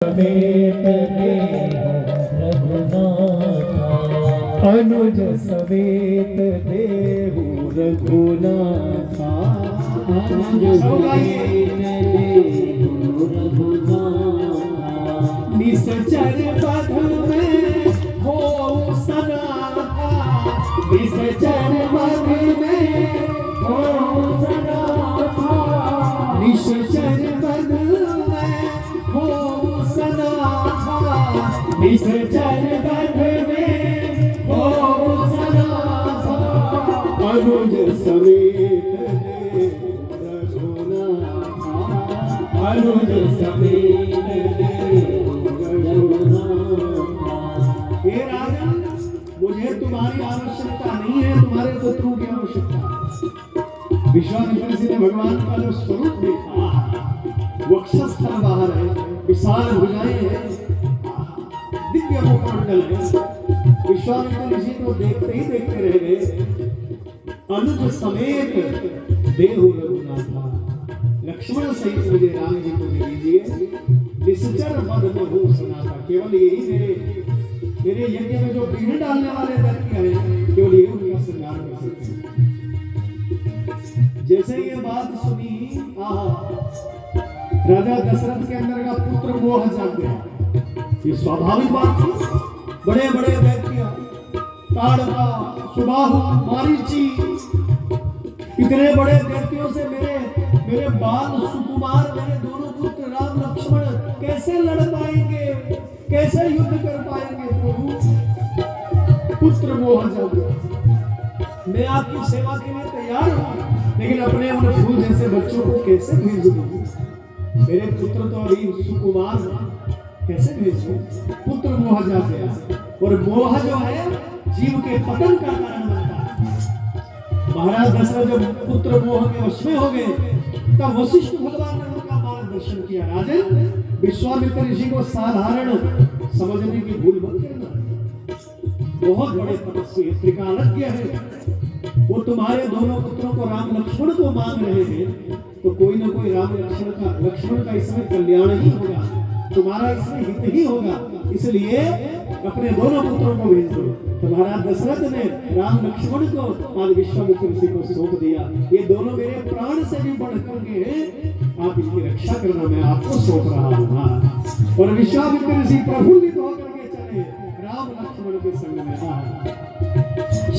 समेत रघुनाथा अनुज समेत देहु रघुनाथा निश्चर पद में हो सदा निश्चर पद में हो सदा निश्चर पद में हो सदा निश्चर पद में हो सदा अनुज समेत रघुनाथा अनुज समेत हे राजन, मुझे तुम्हारी आवश्यकता नहीं है, तुम्हारे पुत्रों की आवश्यकता है। विश्वामित्र जी ने भगवान का जो स्वरूप देखा, वक्षस्थल बाहर है, विशाल भुजाएं हैं, दिव्य मुखमंडल है। विश्वामित्र जी को देखते ही देखते रह गए। अनुज समेत देहु रघुनाथा, लक्ष्मण सहित मुझे राम जी को दे दीजिए। निश्चर पद में हो सनाता, केवल यही मेरे यज्ञ में जो विघ्न डालने वाले दैत्य हैं, केवल यही उनका श्रृंगार कर सकते हैं। जैसे ये बात सुनी, राजा दशरथ के अंदर का पुत्र मोह जाग गया। ये स्वाभाविक बात थी। बड़े बड़े दैत्य, ताड़का, सुबाहु, मारीची, इतने बड़े दैत्यों से मेरे बाल सुकुमार, मेरे दोनों पुत्र राम लक्ष्मण कैसे लड़ पाएंगे, कैसे युद्ध कर पाएंगे। प्रभु, पुत्र मोह जाग गया। मैं आपकी सेवा के लिए तैयार हूं, लेकिन अपने उन फूल जैसे बच्चों को कैसे भेज दूं? मेरे पुत्र तो अभी सुकुमार हैं, कैसे भेजूं? पुत्र मोह जाग गया। और मोह जो है जीव के पतन का कारण बनता है। महाराज दशरथ जब पुत्र मोह के वश में हो गए, तब वशिष्ठ भगवान ने उनका मार्गदर्शन किया। राजन, विश्वामित्र ऋषि को साधारण समझने की भूल मत करना। बहुत बड़े तपस्वी, त्रिकालज्ञ है। वो तुम्हारे दोनों पुत्रों को राम लक्ष्मण को मांग रहे हैं, तो कोई ना कोई राम लक्ष्मण का इसमें कल्याण ही होगा, तुम्हारा इसमें हित ही होगा। इसलिए अपने दोनों पुत्रों को भेज दो। तो महाराज दशरथ ने राम लक्ष्मण को आज विश्वामित्र ऋषि को सौंप दिया। ये दोनों मेरे प्राण से भी बढ़कर के हैं, आप इनकी रक्षा करना, मैं आपको सौंप रहा हूँ। और विश्वामित्र ऋषि प्रफुल्लित होकर के चले राम लक्ष्मण के संग में।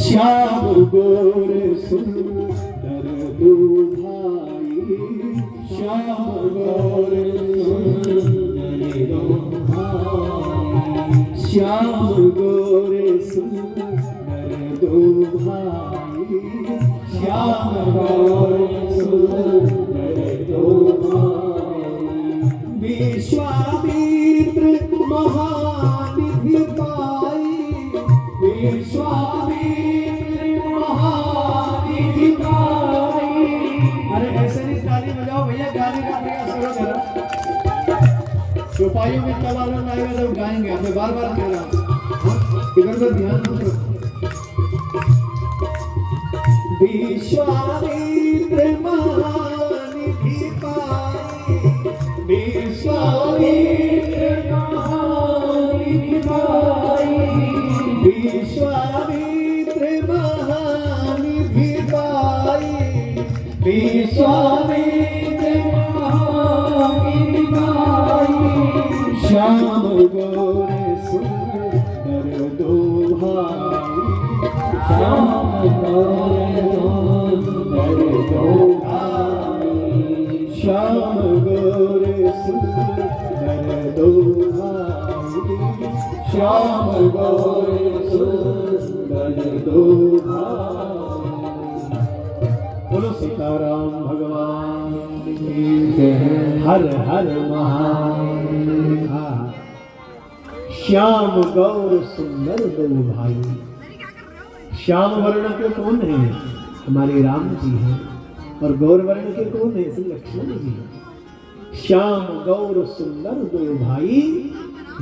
श्याम गोर सुंदर दो भाई, श्याम गोर सुंदर दो भाई, श्याम गोर सुंदर दो भाई, श्याम गोर सुंदर दो भाई। विश्वामित्र महानिधि पाई, विश्वामित्र महानिधि पाई। अरे ऐसे नहीं ताली बजाओ भैया, गाने का प्रयास करो जरा। चौपाइयों में तब आनंद आएगा जब गाएंगे। मैं बार बार कह रहा हूँ, इधर उधर ध्यान दो। विश्वामित्र महानिधि पाई, विश्वामित्र महानिधि पाई, विश्वामित्र महानिधि पाई, विश्वामित्र महानिधि पाई। श्याम गोर सुंदर दो भाई, श्याम गोर सुंदर दो भाई, श्याम गोर सुंदर दो भाई, श्याम गोर सुंदर दो भाई। बोलो सीताराम भगवान की जय। हर हर महादेव। श्याम गौर सुंदर दो भाई। श्याम वर्ण के कौन है? हमारे राम जी हैं। और गौर वर्ण के कौन है? श्री लक्ष्मण जी हैं। श्याम गौर सुंदर दो भाई,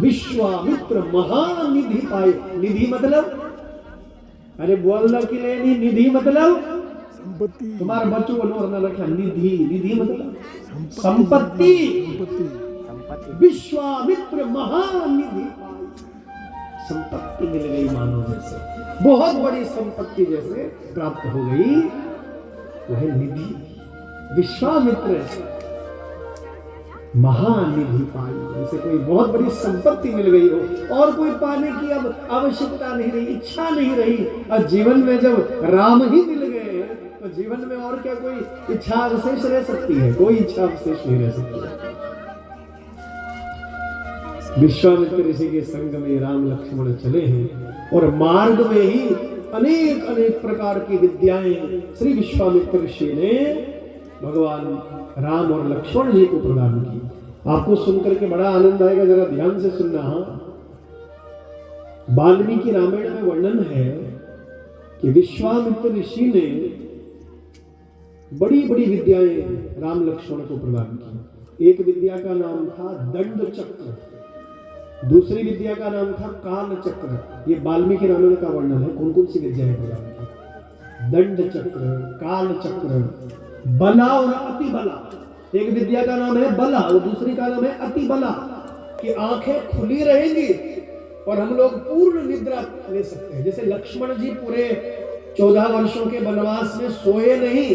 विश्वामित्र महानिधि पाए। निधि मतलब, अरे बोलने के लिए नहीं, निधि मतलब तुम्हारे बच्चों को लोग न रखा। निधि, निधि मतलब संपत्ति। विश्वामित्र महानिधि पाई। संपत्ति मिल गई मानो जैसे, बहुत बड़ी संपत्ति जैसे प्राप्त हो गई। वह निधि विश्वामित्र महानिधि पाई, जैसे कोई बहुत बड़ी संपत्ति मिल गई हो और कोई पाने की अब आवश्यकता नहीं रही, इच्छा नहीं रही। और जीवन में जब राम ही मिल गए तो जीवन में और क्या कोई इच्छा विशेष रह सकती है? कोई इच्छा विशेष नहीं रह सकती है। विश्वामित्र ऋषि के संग में राम लक्ष्मण चले हैं और मार्ग में ही अनेक अनेक प्रकार की विद्याएं श्री विश्वामित्र ऋषि ने भगवान राम और लक्ष्मण जी को प्रदान की। आपको सुनकर के बड़ा आनंद आएगा, जरा ध्यान से सुनना। वाल्मीकि रामायण में वर्णन है कि विश्वामित्र ऋषि ने बड़ी बड़ी विद्याएं राम लक्ष्मण को प्रदान की। एक विद्या का नाम था दंड चक्र, दूसरी विद्या का नाम था काल चक्र। ये वाल्मीकि रामायण का वर्णन है कौन कौन सी विद्याएं प्रदान की। दंड चक्र, काल चक्र, बला और अति बला। एक विद्या का नाम है बला और दूसरी का नाम है अति बला, कि आंखें खुली रहेंगी और हम लोग पूर्ण निद्रा ले सकते हैं। जैसे लक्ष्मण जी पूरे 14 वर्षों के वनवास में सोए नहीं,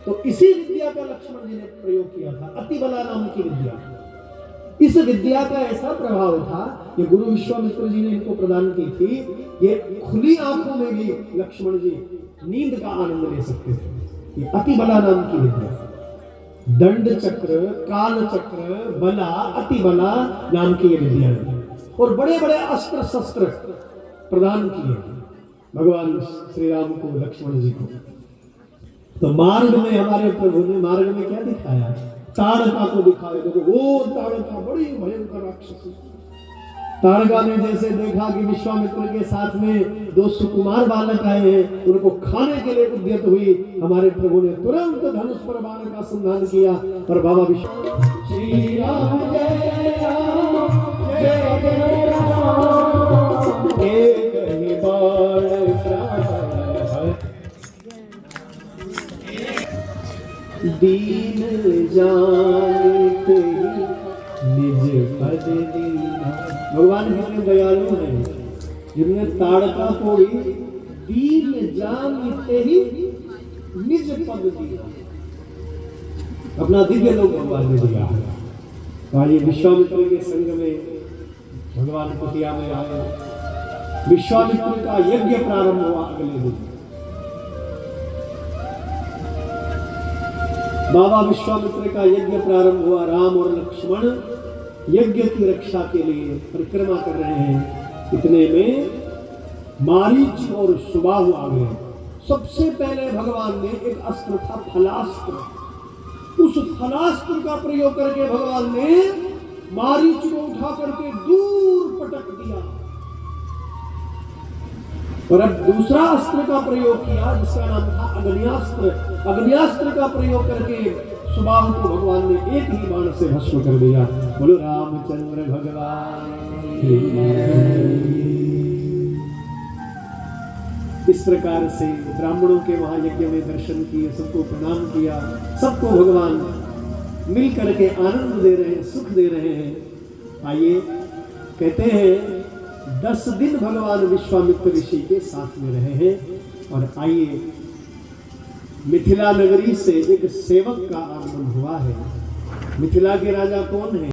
तो इसी विद्या का लक्ष्मण जी ने प्रयोग किया था, अति बला नाम की विद्या। इस विद्या का ऐसा प्रभाव था, ये गुरु विश्वामित्र जी ने इनको प्रदान की थी, ये खुली आंखों में भी लक्ष्मण जी नींद का आनंद ले सकते थे। ये अति बला नाम की विद्या, दंड चक्र, काल चक्र, बला, अति बला नाम की ये विद्या है। और बड़े बड़े अस्त्र शस्त्र प्रदान किए भगवान श्री राम को, लक्ष्मण जी को। तो मार्ग में हमारे प्रभु ने मार्ग में क्या दिखाया? ताड़का को दिखाया। देखो वो ताड़का बड़ी भयंकर राक्षसी। ताड़का ने जैसे देखा कि विश्वामित्र के साथ में 2 सुकुमार बालक आए हैं, उनको खाने के लिए उद्यत हुई, हमारे प्रभु ने तुरंत धनुष पर बाण का संधान किया और बाबा विश्वामित्र श्री राम जय राम जय जय राम, एक ही बाण दीन जानते निज पद दीना। भगवान कितने दयालु हैं, जिन्होंने ताड़का को ही दीन जानते ही निज पद दिया, अपना दिव्य लोक भगवान ने दिया है। तो ये विश्वामित्र के संग में भगवान कुटिया में आए। विश्वामित्र का यज्ञ प्रारंभ हुआ अगले दिन। बाबा विश्वामित्र का यज्ञ प्रारंभ हुआ। राम और लक्ष्मण यज्ञ की रक्षा के लिए परिक्रमा कर रहे हैं। इतने में मारीच और सुबाहु आ गए। सबसे पहले भगवान ने एक अस्त्र था फलास्त्र, उस फलास्त्र का प्रयोग करके भगवान ने मारीच को उठा करके दूर पटक दिया। और अब दूसरा अस्त्र का प्रयोग किया जिसका नाम था अग्न्यास्त्र। अग्न्यास्त्र का प्रयोग करके सुबाहु को भगवान ने एक ही बाण से भस्म कर दिया। बोलो रामचंद्र भगवान। इस प्रकार से ब्राह्मणों के महायज्ञ में दर्शन किए, सबको प्रणाम किया, सबको भगवान मिल करके आनंद दे रहे हैं, सुख दे रहे हैं। आइए, कहते हैं 10 दिन भगवान विश्वामित्र ऋषि के साथ में रहे हैं। और आइए, मिथिला नगरी से एक सेवक का आगमन हुआ है। मिथिला के राजा कौन है?